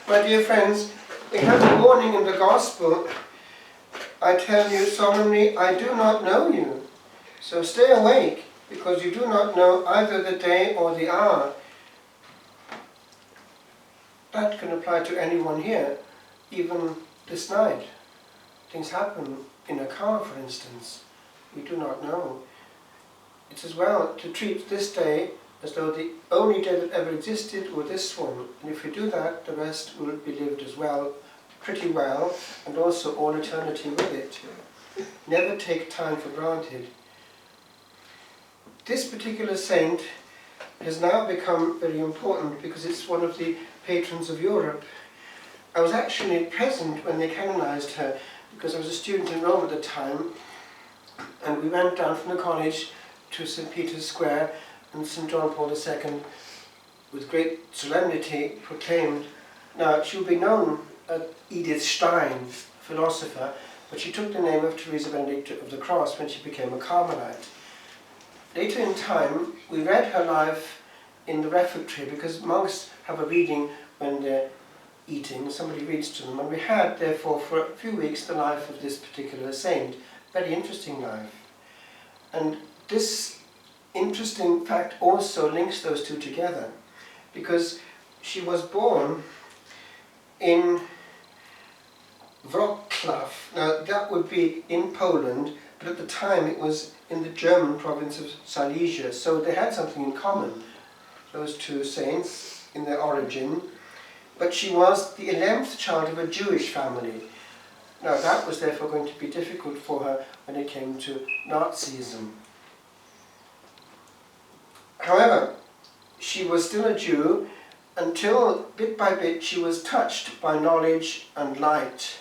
My dear friends, we have a warning in the Gospel. I tell you solemnly, I do not know you. So stay awake, because you do not know either the day or the hour. That can apply to anyone here, even this night. Things happen in a car, for instance. We do not know. It's as well to treat this day as though the only day that ever existed were this one. And if we do that, the rest will be lived as well, pretty well, and also all eternity with it. Never take time for granted. This particular saint has now become very important because it's one of the patrons of Europe. I was actually present when they canonized her because I was a student in Rome at the time, and we went down from the college to St. Peter's Square, and St. John Paul II, with great solemnity, proclaimed. Now, she will be known as Edith Stein, philosopher, but she took the name of Teresa Benedicta of the Cross when she became a Carmelite. Later in time, we read her life in the refectory, because monks have a reading when they're eating, somebody reads to them, and we had, therefore, for a few weeks the life of this particular saint. Very interesting life. And this interesting fact also links those two together, because she was born in Wrocław. Now that would be in Poland, but at the time it was in the German province of Silesia, so they had something in common, those two saints, in their origin. But she was the 11th child of a Jewish family. Now that was therefore going to be difficult for her when it came to Nazism. However, she was still a Jew until, bit by bit, she was touched by knowledge and light.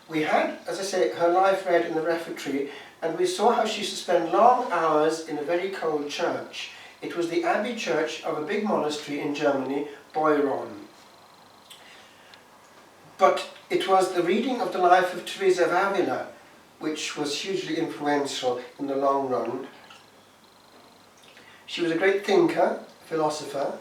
We had, as I say, her life read in the refectory, and we saw how she used to spend long hours in a very cold church. It was the abbey church of a big monastery in Germany, Boiron. But it was the reading of the life of Teresa of Avila which was hugely influential in the long run. She was a great thinker, philosopher,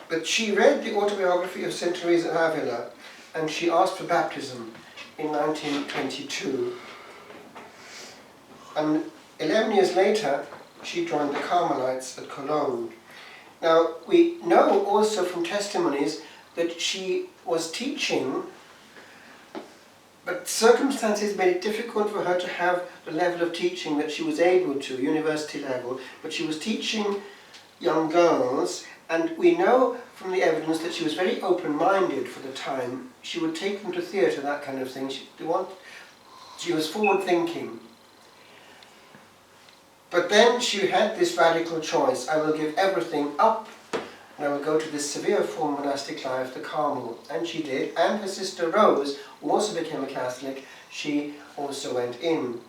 but she read the autobiography of St. Teresa of Avila, and she asked for baptism in 1922. And 11 years later, she joined the Carmelites at Cologne. Now, we know also from testimonies that she was teaching, but circumstances made it difficult for her to have the level of teaching that she was able to, university level, but she was teaching young girls, and we know from the evidence that she was very open-minded for the time. She would take them to theatre, that kind of thing. She was forward-thinking. But then she had this radical choice: I will give everything up, and I will go to this severe form of monastic life, the Carmel. And she did, and her sister Rose, who also became a Catholic, she also went in.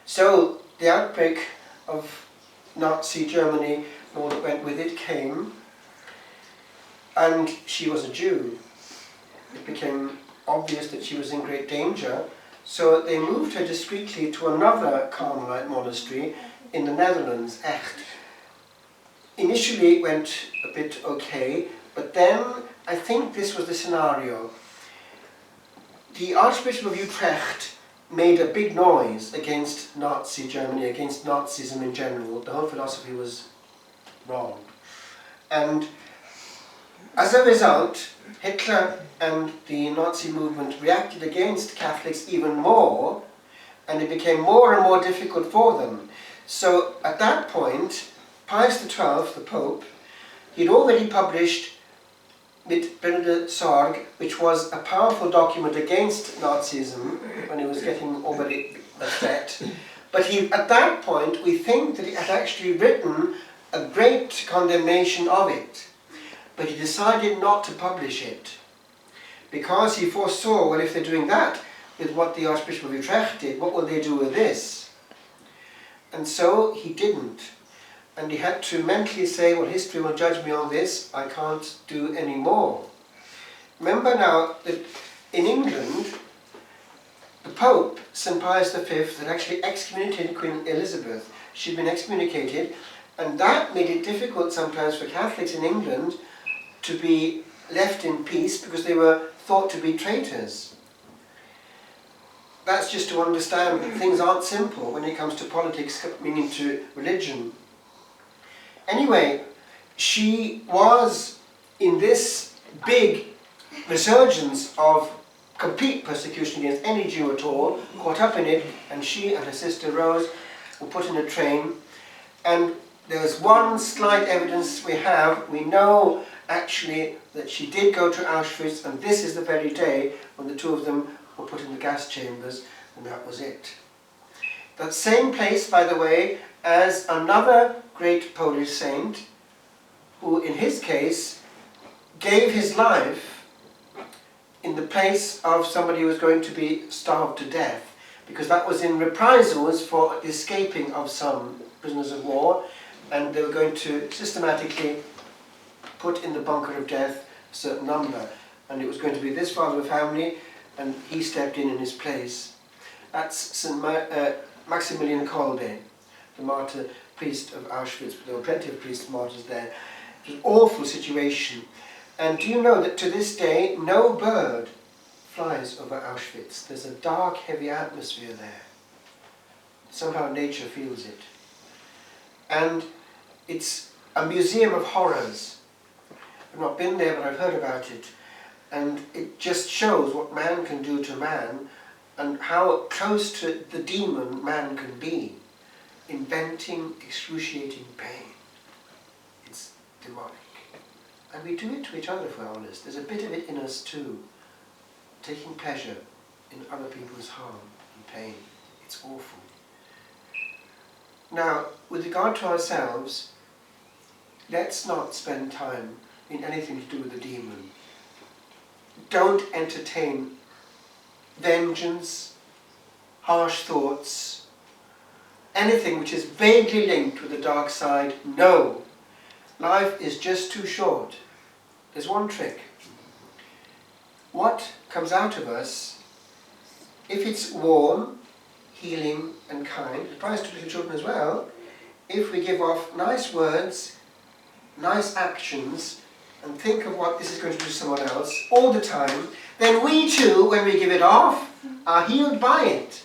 So the outbreak of Nazi Germany and all that went with it came, and she was a Jew. It became obvious that she was in great danger, so they moved her discreetly to another Carmelite monastery in the Netherlands, Echt. Initially it went a bit okay, but then I think this was the scenario. The Archbishop of Utrecht made a big noise against Nazi Germany, against Nazism in general. The whole philosophy was wrong. And as a result, Hitler and the Nazi movement reacted against Catholics even more, and it became more and more difficult for them. So at that point, Pius XII, the Pope, he'd already published Mit Brennender Sorg, which was a powerful document against Nazism when it was getting already a threat. But at that point, we think that he had actually written a great condemnation of it. But he decided not to publish it, because he foresaw, well, if they're doing that with what the Archbishop of Utrecht did, what will they do with this? And so he didn't. And he had to mentally say, well, history will judge me on this, I can't do any more. Remember now that in England, the Pope, St. Pius V, had actually excommunicated Queen Elizabeth. She'd been excommunicated, And that made it difficult sometimes for Catholics in England to be left in peace because they were thought to be traitors. That's just to understand that things aren't simple when it comes to politics, meaning to religion. Anyway, she was in this big resurgence of complete persecution against any Jew at all, caught up in it, and she and her sister Rose were put in a train. And there's one slight evidence we have. We know actually that she did go to Auschwitz, and this is the very day when the two of them were put in the gas chambers, and that was it. That same place, by the way, as another great Polish saint, who in his case gave his life in the place of somebody who was going to be starved to death, because that was in reprisals for escaping of some prisoners of war, and they were going to systematically put in the bunker of death a certain number, and it was going to be this father of family, and he stepped in his place. That's St. Maximilian Kolbe, the martyr priest of Auschwitz. There were plenty of priests and martyrs there. It was an awful situation. And do you know that to this day no bird flies over Auschwitz? There's a dark, heavy atmosphere there. Somehow nature feels it. And it's a museum of horrors. I've not been there, but I've heard about it. And it just shows what man can do to man and how close to the demon man can be, inventing excruciating pain. It's demonic. And we do it to each other, if we're honest. There's a bit of it in us too, taking pleasure in other people's harm and pain. It's awful. Now, with regard to ourselves, let's not spend time in anything to do with the demon. Don't entertain vengeance, harsh thoughts, anything which is vaguely linked with the dark side. No. Life is just too short. There's one trick. What comes out of us, if it's warm, healing and kind, it applies to little children as well, if we give off nice words, nice actions, and think of what this is going to do to someone else all the time, then we too, when we give it off, are healed by it.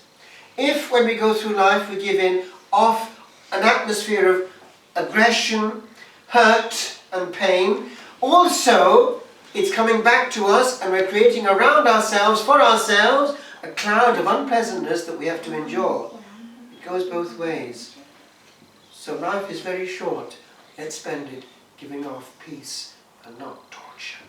If when we go through life we give off an atmosphere of aggression, hurt and pain, also it's coming back to us and we're creating around ourselves, for ourselves, a cloud of unpleasantness that we have to endure. It goes both ways. So life is very short. Let's spend it giving off peace and not torture.